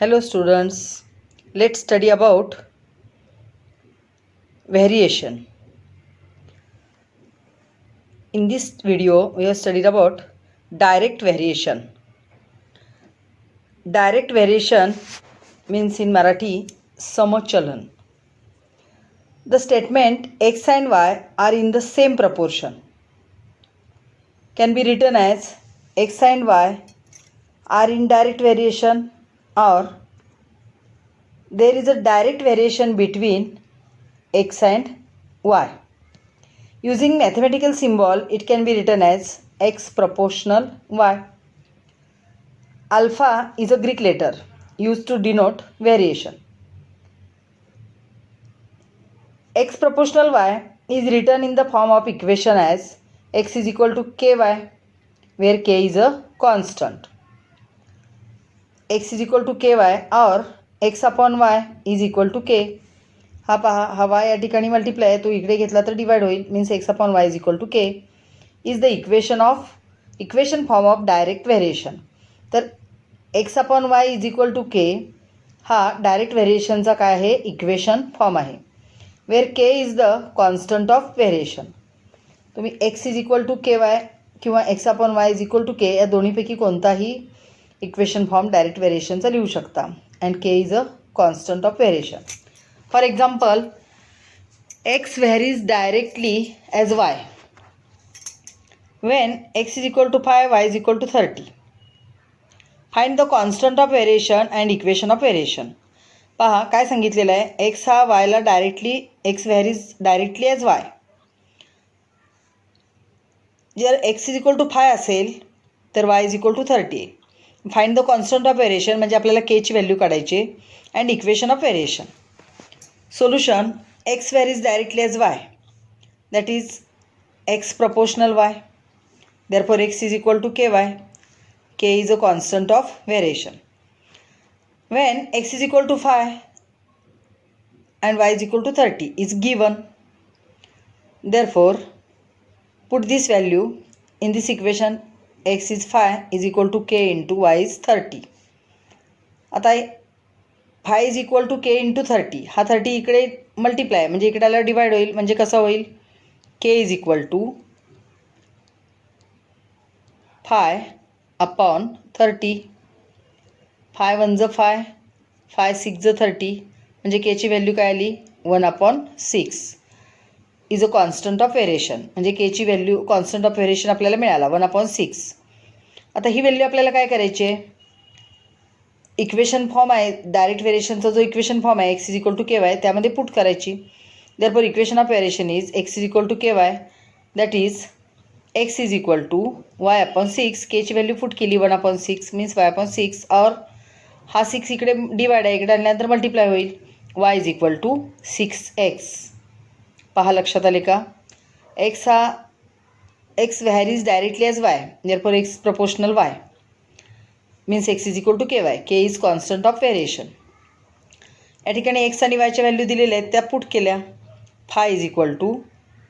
Hello students, let's study about variation. In this video we have studied about direct variation. Direct variation means in Marathi Samachalan. The statement x and y are in the same proportion can be written as x and y are in direct variation, or there is a direct variation between x and y. Using mathematical symbol, it can be written as x proportional y. Alpha is a Greek letter used to denote variation. X proportional y is written in the form of equation as x is equal to ky, where k is a constant. X is equal to ky or x upon y is equal to k. हा पहा, हा y या ठिकाणी multiply आहे, तो इकडे घेतला तर डिवाइड होईल, means x upon y is equal to K is the equation form of direct variation. तर x upon y is equal to K हा डायरेक्ट व्हेरिएशनचा काय आहे, इक्वेशन फॉर्म आहे, where K is the constant of variation. तुम्ही x is equal to के Y किंवा x upon y is equal to K या दोन्हीपैकी कोणताही इक्वेशन फॉर्म डायरेक्ट व्हेरिएशनचा लिहू शकता, अँड के is a constant of variation. For example, x varies directly as y when x is equal to 5, y is equal to 30. Find the constant of variation and equation of variation. पहा काय सांगितलेलं आहे, x हा y ला x varies directly as y. जर x is equal to 5 असेल तर y is equal to 30. Find the constant of variation म्हणजे आपल्याला k ची व्हॅल्यू काढायची, and equation of variation. Solution: x varies directly as y, that is x proportional y. Therefore x is equal to ky. K is a constant of variation. When x is equal to 5 and y is equal to 30 is given, therefore put this value in this equation. X is 5 is equal to k into y is 30. आता 5 is equal to के into 30, हा 30 इकडे multiply म्हणजे इकडे आला divide होईल, म्हणजे कसं होईल, के इज इक्वल टू 5 अपॉन 30. 5 1 ज 5, 5 6 ज 30, म्हणजे केची व्हॅल्यू काय आली, 1 upon 6 is a constant of variation. म्हणजे केची व्हॅल्यू कॉन्स्टंट ऑफ व्हेरिएशन आपल्याला मिळाला 1 अपॉन 6. आता ही व्हॅल्यू आपल्याला काय करायची आहे, इक्वेशन फॉर्म आहे डायरेक्ट व्हेरिएशनचा जो इक्वेशन फॉर्म आहे एक्स इज इक्वल टू के वाय, त्यामध्ये पुट करायची. Therefore equation of variation is X is equal to के Y, that is X is equal to Y upon 6. केची व्हॅल्यू पुट केली 1 अपॉन 6 मीन्स वाय upon 6, और हा 6 इकडे डिवाइड आहे, इकडे आणल्यानंतर मल्टिप्लाय होईल, वाय इज इक्वल टू 6x. पहा लक्षात आले का, एक्स हा x varies directly as y, therefore x proportional y means x is equal to के वाय. के इज कॉन्स्टंट ऑफ व्हेरिएशन. या ठिकाणी एक्स आणि वायच्या व्हॅल्यू दिलेल्या आहेत, त्या पुट केल्या. 5 इज इक्वल टू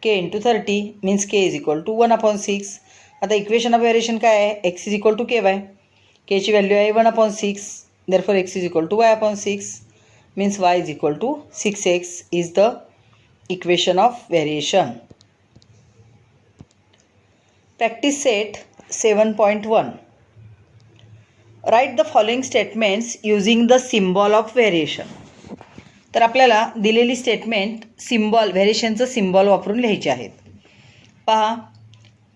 के इंटू 30 मीन्स के इज इक्वल टू 1 अपॉन 6. आता इक्वेशन ऑफ व्हेरिएशन काय आहे, एक्स इज इक्वल टू के वाय, केची व्हॅल्यू आहे 1 upon 6, therefore x is equal to Y upon 6 means y is equal to 6x is the equation of variation. Practice set 7.1. Write the following statements using the symbol of variation. तर आपल्याला दिलेली statement symbol व्हेरिएशनचं symbol वापरून लिहायचे आहेत. पहा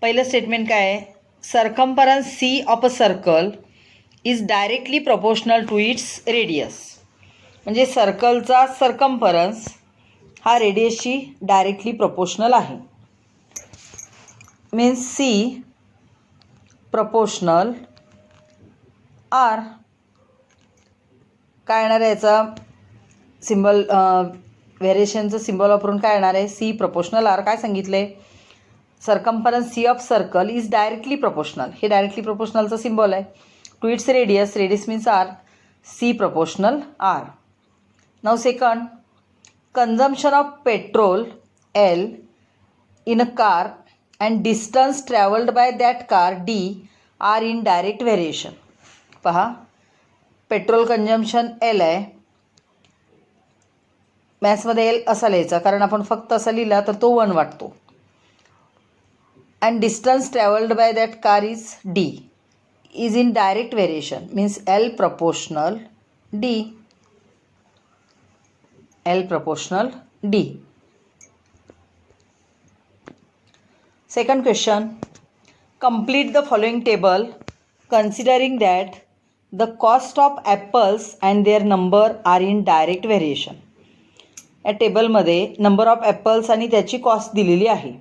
पहिलं statement काय आहे, circumference C of a circle is directly proportional to its radius. म्हणजे सर्कलचा सर्कम्फरन्स हा रेडियसशी डायरेक्टली प्रोपोर्शनल आहे. Means c proportional are. काय येणार आहे याचा सिम्बॉल, व्हेरिएशनचं सिम्बॉल वापरून काय येणार आहे, सी प्रोपोर्शनल आर. काय सांगितले, circumference C of circle is directly proportional, हे डायरेक्टली प्रोपोर्शनलचा सिम्बॉल आहे, to its radius, radius means R, C proportional R. Now second, consumption of petrol L in a car and distance travelled by that car D are in direct variation. पहा petrol consumption L आहे. मॅथ्समध्ये L असा लिहायचा, कारण आपण फक्त असा लिहिला तर तो 1 वाटतो. And distance travelled by that car is d is in direct variation means l proportional d. L proportional d. Second question, complete the following table considering that the cost of apples and their number are in direct variation. या टेबलमध्ये number of apples आणि त्याची cost दिलेली आहे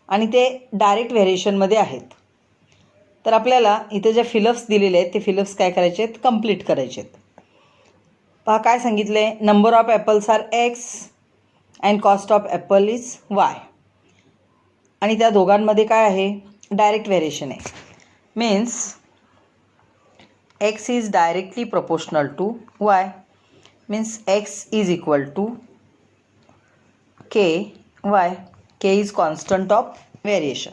आणि ते direct व्हेरिएशनमध्ये आहेत. तर आपल्याला इथे जे फिलप्स दिलेले आहेत ते फिलप्स काय करायचे आहेत, कंप्लीट करायचे आहेत. पहा काय सांगितलं आहे, number of apples are x and cost of apple is y. आणि त्या दोघांमध्ये काय आहे, डायरेक्ट व्हेरिएशन आहे. Means x is directly proportional to y. Means x is equal to के वाय. के इज कॉन्स्टंट ऑफ व्हेरिएशन.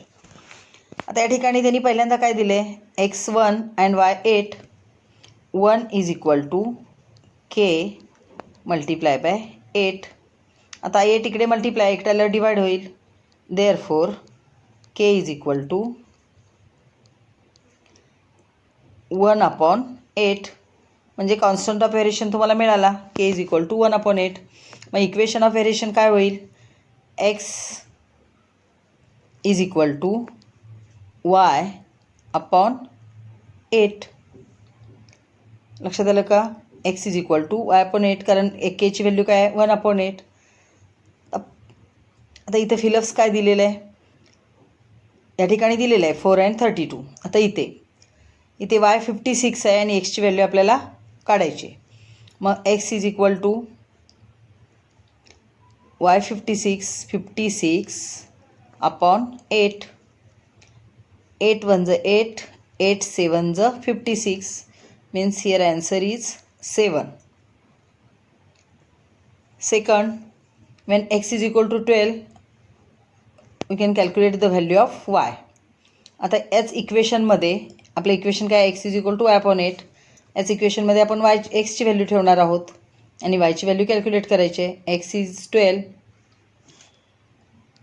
आता या ठिकाणी त्यांनी पहिल्यांदा काय दिले, x1 अँड y8. 1 is equal to k multiply by 8. आता 8 इकडे मल्टिप्लाय, एकट्याला डिवाइड होईल. Therefore, k is equal to 1/8. म्हणजे कॉन्स्टंट ऑफ व्हेरिएशन तुम्हाला मिळाला, k is equal to 1/8. Mug equation of variation काय होईल, x is equal to y/8. लक्षात आलं का, x is equal to y/8, कारण k ची व्हॅल्यू काय आहे, 1/8. आता इथे फिलप्स काय दिलेलं आहे, या ठिकाणी दिलेलं आहे 4 and 32. आता इथे y56 आहे आणि एक्सची व्हॅल्यू आपल्याला काढायची. मग x is equal to y56/8. 8 1 8, 8 7 56. Means here answer is 7. Second, when x is equal to 12, we can calculate the value of y. आता याच इक्वेशनमध्ये आपलं इक्वेशन काय, x is equal to y/8. याच इक्वेशनमध्ये आपण एक्सची व्हॅल्यू ठेवणार आहोत आणि वायची व्हॅल्यू कॅल्क्युलेट करायची आहे. X is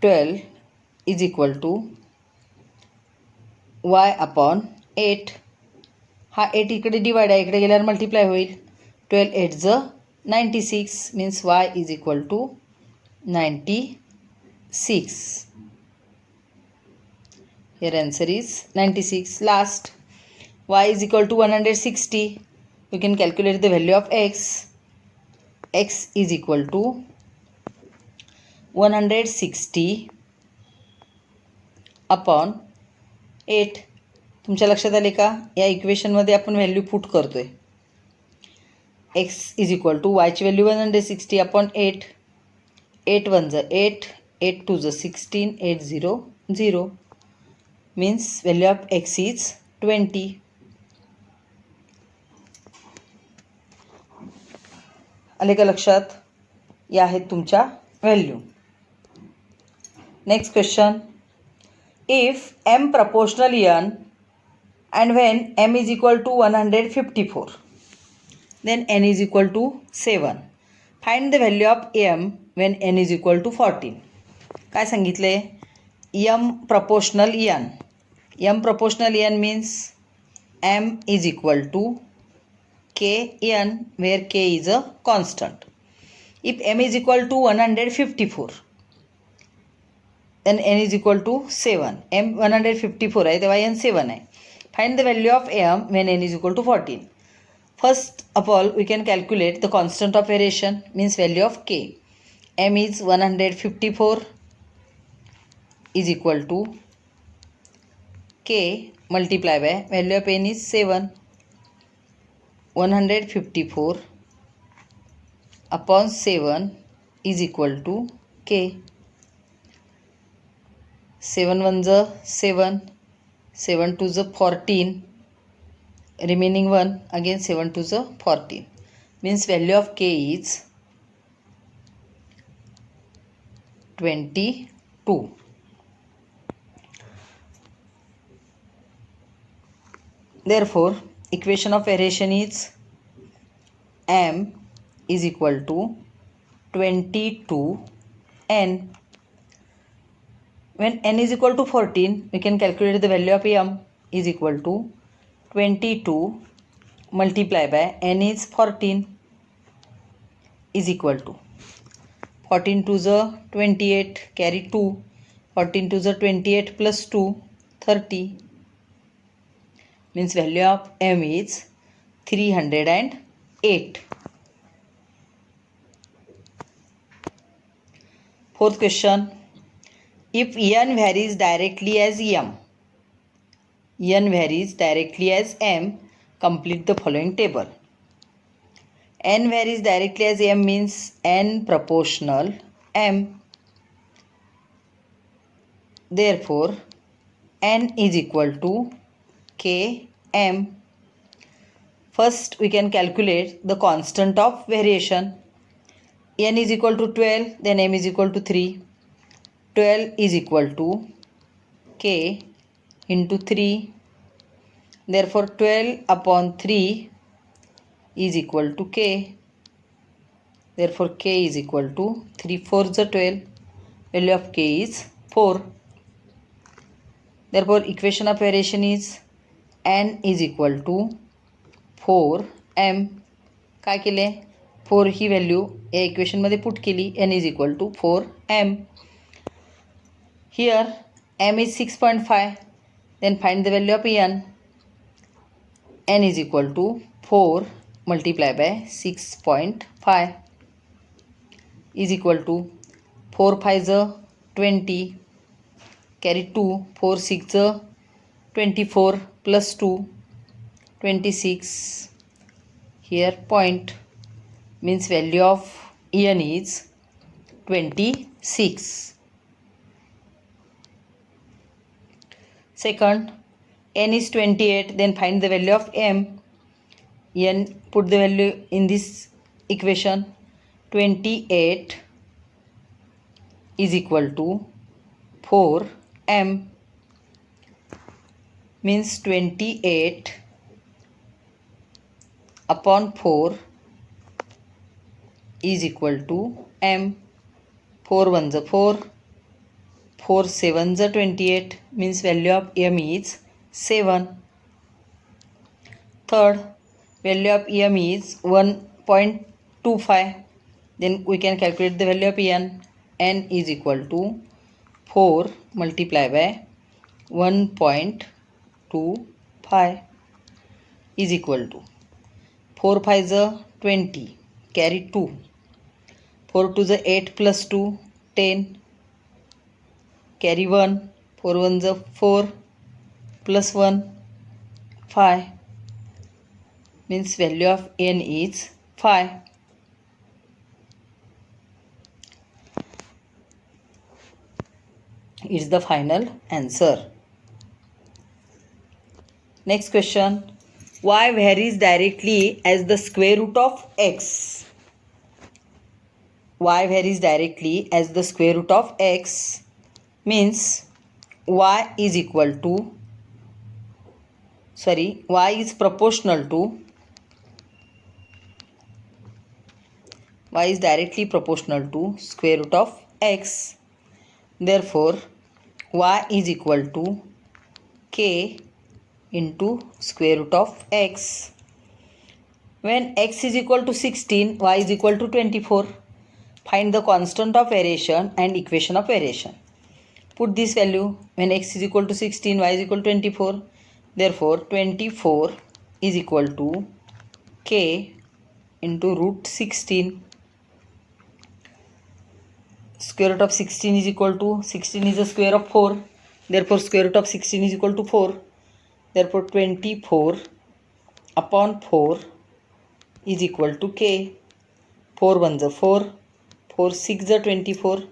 12 is equal to y/8. हा 8 इकडे डिवाइड आहे, इकडे गेल्यावर मल्टिप्लाय होईल. 12 8 96. Means y is equal to 96. Here answer is 96. Last, y is equal to 160. We can calculate the value of x. X is equal to 160/8. तुमच्या लक्षात आले का, या इक्वेशनमध्ये आपण व्हॅल्यू पुट करतोय. x इज इक्वल टू वायची value 160/8. 8 1 8, 8 2 16, 8 0 0. Means value of x is 20. आले का लक्षात, या आहेत तुमच्या value. Next question, if m proportional n and when m is equal to 154, then n is equal to 7. Find the value of m when n is equal to 14. काय सांगितले, m proportional n. m proportional n means m is equal to kn, where k is a constant. If m is equal to 154, then n is equal to 7. m 154 आहे तेव्हा n 7 आहे. Find the value of m when n is equal to 14. First of all, we can calculate the constant of variation, means value of k. m is 154 is equal to k multiply by value of n is 7. 154/7 is equal to k. 7 1 7, 7 2 14, remaining 1, again 7 2 14. Means value of k is 22. Therefore, equation of variation is m is equal to 22n. When n is equal to 14, we can calculate the value of m is equal to 22 multiplied by n is 14 is equal to 14 to the 28, carry 2, 14 to the 28 plus 2, 30, means value of m is 308. Fourth question, if n varies directly as m, complete the following table. N varies directly as m means n proportional m. Therefore, n is equal to km. First, we can calculate the constant of variation. N is equal to 12, then m is equal to 3. 12 is equal to k into 3. Therefore, 12 upon 3 is equal to k. Therefore, k is equal to 3 4s are 12. Value of k is 4. Therefore, equation of variation is n is equal to 4m. काय केले? 4 ही value या इक्वेशनमध्ये put केली. n is equal to 4m. Here m is 6.5. Then find the value of n. n is equal to 4 multiplied by 6.5 is equal to 4 5 20, carry 2, 4 6 24 plus 2, 26. Here point means value of n is 26. Second, n is 28, then find the value of m. n, put the value in this equation. 28 is equal to 4m, means 28 upon 4 is equal to m. 4 1s are 4, 4 7s are 28, means value of m is 7. Third, value of m is 1.25. Then we can calculate the value of n. n is equal to 4 multiplied by 1.25 is equal to 4 5 is 20, carry 2, 4 2 is 8 plus 2, 10, carry 1, 4 1 is 4 plus 1, 5, means value of n is 5. Is the final answer. Next question, y varies directly as the square root of x. Y varies directly as the square root of x means y is equal to, y is proportional to, y is directly proportional to square root of x. Therefore, y is equal to k into square root of x. When x is equal to 16, y is equal to 24. Find the constant of variation and equation of variation. Put this value. When x is equal to 16, y is equal to 24. Therefore, 24 is equal to k into root 16. Square root of 16 is equal to, 16 is the square of 4. Therefore, square root of 16 is equal to 4. Therefore, 24 upon 4 is equal to k. 4 1s are 4, 4 6 are 24.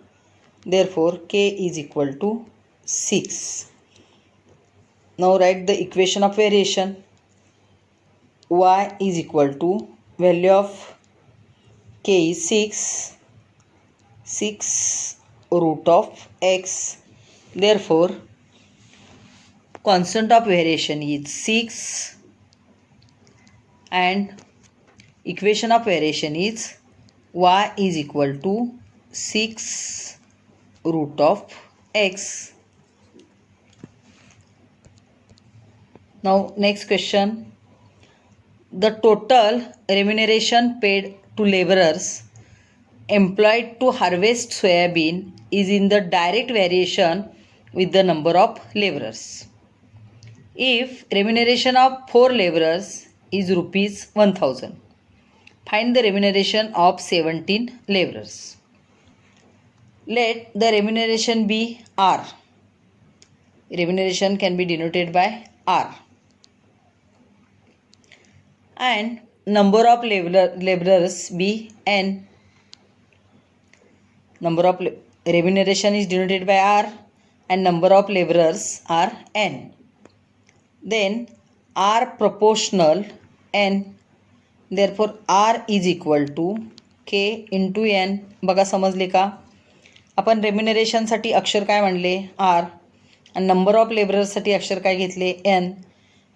Therefore, k is equal to 6. Now write the equation of variation. Y is equal to, value of k is 6. 6 root of x. Therefore, constant of variation is 6 and Equation of variation is y is equal to 6 root of x. Now next question. The total remuneration paid to laborers employed to harvest soybean is in the direct variation with the number of laborers. If remuneration of 4 laborers is rupees 1000, find the remuneration of 17 laborers. Let the remuneration be R. Remuneration can be denoted by R. And number of laborers be N. Number of remuneration is denoted by R and number of laborers are N. Then R proportional N. Therefore R is equal to K into N. बघा समजले का? आपण रेम्युनरेशनसाठी अक्षर काय म्हणले? R. आणि number of लेबरर्ससाठी अक्षर काय घेतले? N.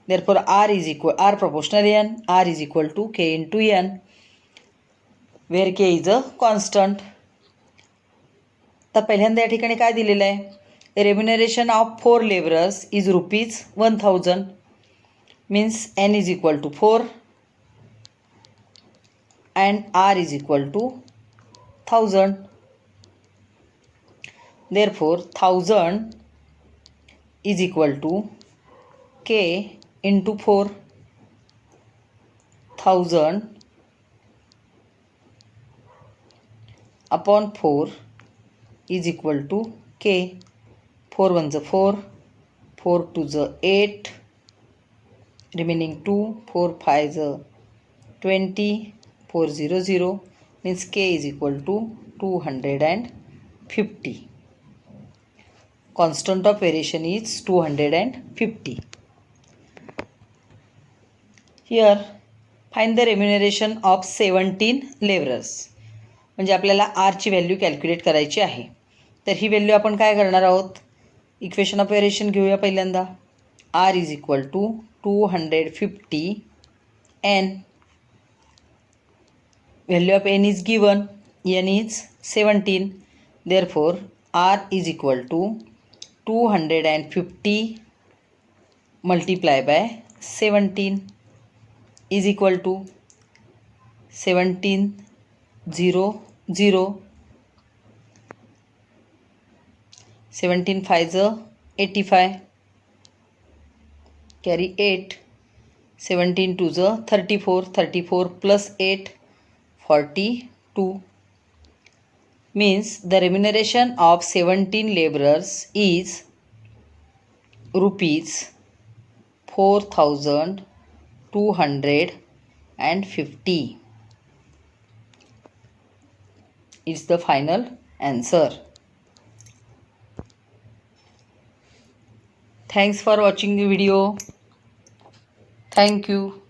Therefore R proportional N. R is equal to K into N, where K is a constant. तर पहिल्यांदा या ठिकाणी काय दिलेलं आहे? Remuneration of 4 labourers is rupees 1000. Means N is equal to 4 and R is equal to 1000. Therefore 1000 is equal to K into 4. 1000 upon 4 is equal to K. 4 1s are 4, 4 2s are 8, remaining 2, 4 5s are 20, 4 0 0, means K is equal to 250. Constant of variation is 250. Here find the remuneration of 17 laborers. म्हणजे आपल्याला R ची value calculate करायची आहे. तर ही value आपण काय करणार आहोत? इक्वेशन ऑफ व्हेरिएशन घेऊया पहिल्यांदा. R is equal to 250 N. Value of N is given. N is 17. Therefore R is equal to 250 multiplied by 17 is equal to 17 0 0, 17 5s are 85, carry 8, 17 2s are 34, 34 plus 8 42, means the remuneration of 17 laborers is rupees 4250. It's the final answer. Thanks for watching the video. Thank you.